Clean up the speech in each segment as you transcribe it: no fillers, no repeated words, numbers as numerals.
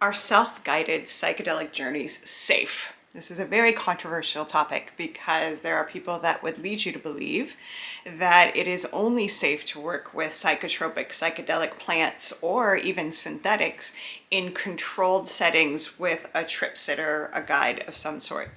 Are self-guided psychedelic journeys safe? This is a very controversial topic because there are people that would lead you to believe that it is only safe to work with psychotropic psychedelic plants or even synthetics in controlled settings with a trip sitter, a guide of some sort.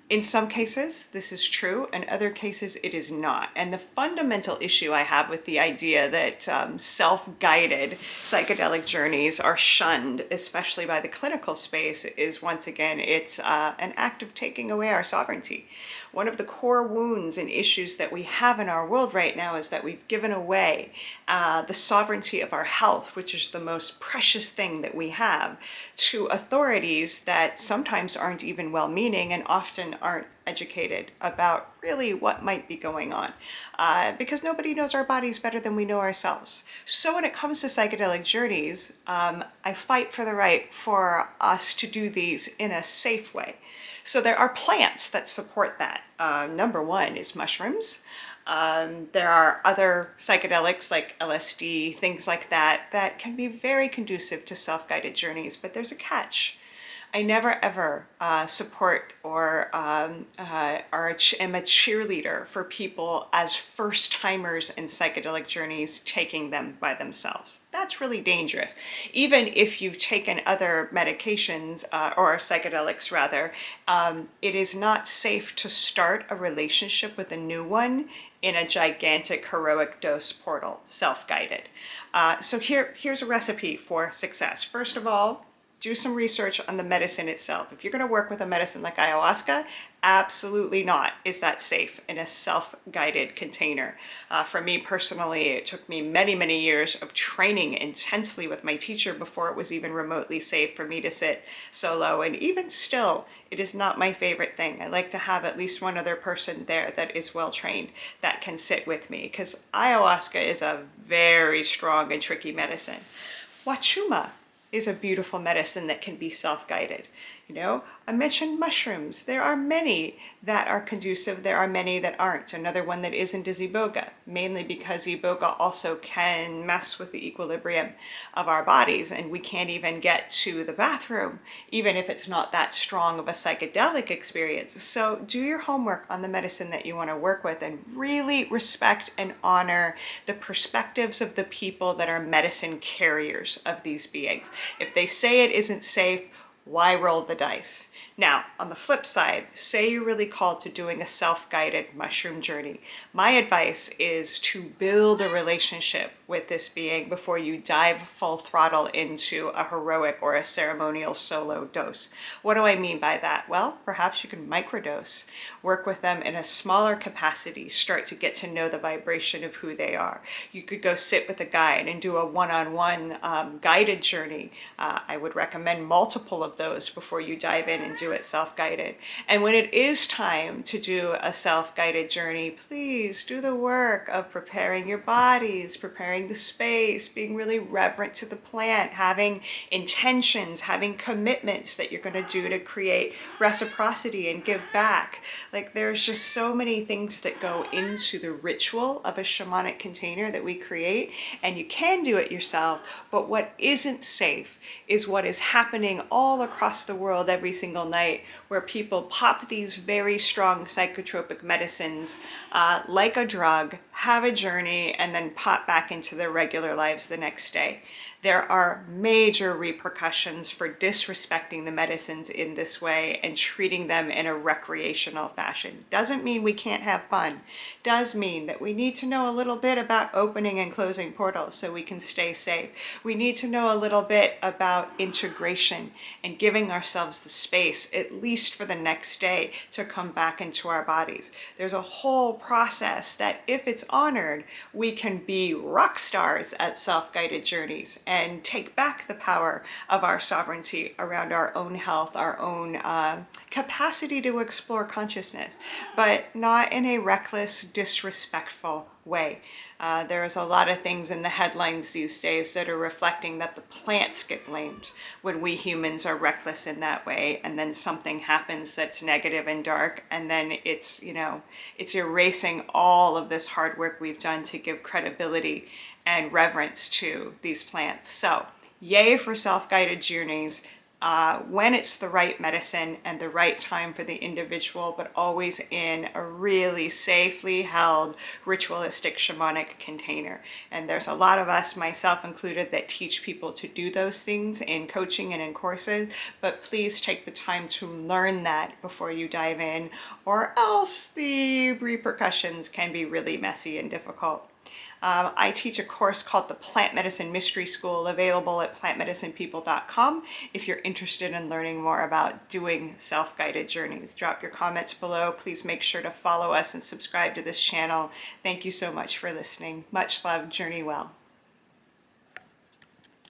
In some cases, this is true. In other cases, it is not. And the fundamental issue I have with the idea that self-guided psychedelic journeys are shunned, especially by the clinical space, is once again, it's an act of taking away our sovereignty. One of the core wounds and issues that we have in our world right now is that we've given away the sovereignty of our health, which is the most precious thing that we have, to authorities that sometimes aren't even well-meaning and often aren't educated about really what might be going on, because nobody knows our bodies better than we know ourselves. So when it comes to psychedelic journeys, I fight for the right for us to do these in a safe way. So there are plants that support that. Number one is mushrooms. There are other psychedelics like LSD, things like that, that can be very conducive to self-guided journeys, but there's a catch. I never ever support or am a cheerleader for people as first-timers in psychedelic journeys taking them by themselves. That's really dangerous. Even if you've taken other medications or psychedelics rather, it is not safe to start a relationship with a new one in a gigantic heroic dose portal, self-guided. So here's a recipe for success. First of all, do some research on the medicine itself. If you're going to work with a medicine like ayahuasca, absolutely not is that safe in a self-guided container. For me personally, it took me many, many years of training intensely with my teacher before it was even remotely safe for me to sit solo. And even still, it is not my favorite thing. I like to have at least one other person there that is well trained that can sit with me, because ayahuasca is a very strong and tricky medicine. Wachuma is a beautiful medicine that can be self-guided. You know, I mentioned mushrooms. There are many that are conducive. There are many that aren't. Another one that isn't is iboga, mainly because iboga also can mess with the equilibrium of our bodies, and we can't even get to the bathroom, even if it's not that strong of a psychedelic experience. So do your homework on the medicine that you want to work with and really respect and honor the perspectives of the people that are medicine carriers of these beings. If they say it isn't safe, why roll the dice? Now, on the flip side, say you're really called to doing a self-guided mushroom journey. My advice is to build a relationship with this being before you dive full throttle into a heroic or a ceremonial solo dose. What do I mean by that? Well, perhaps you can microdose, work with them in a smaller capacity, start to get to know the vibration of who they are. You could go sit with a guide and do a one-on-one guided journey. I would recommend multiple of those before you dive in and do it self-guided. And when it is time to do a self-guided journey, please do the work of preparing your bodies, preparing the space, being really reverent to the plant, having intentions, having commitments that you're going to do to create reciprocity and give back. Like, there's just so many things that go into the ritual of a shamanic container that we create, and you can do it yourself, but what isn't safe is what is happening all across the world every single night, where people pop these very strong psychotropic medicines like a drug, have a journey, and then pop back into their regular lives the next day. There are major repercussions for disrespecting the medicines in this way and treating them in a recreational fashion. Doesn't mean we can't have fun. Does mean that we need to know a little bit about opening and closing portals so we can stay safe. We need to know a little bit about integration and giving ourselves the space, at least for the next day, to come back into our bodies. There's a whole process that, if it's honored, we can be rock stars at self-guided journeys and take back the power of our sovereignty around our own health, our own capacity to explore consciousness, but not in a reckless, disrespectful way. There is a lot of things in the headlines these days that are reflecting that the plants get blamed when we humans are reckless in that way, and then something happens that's negative and dark, and then it's erasing all of this hard work we've done to give credibility and reverence to these plants. So, yay for self-guided journeys. when it's the right medicine and the right time for the individual, but always in a really safely held ritualistic shamanic container. And there's a lot of us, myself included, that teach people to do those things in coaching and in courses, but please take the time to learn that before you dive in, or else the repercussions can be really messy and difficult. I teach a course called the Plant Medicine Mystery School, available at plantmedicinepeople.com. If you're interested in learning more about doing self-guided journeys, drop your comments below. Please make sure to follow us and subscribe to this channel. Thank you so much for listening. Much love. Journey well.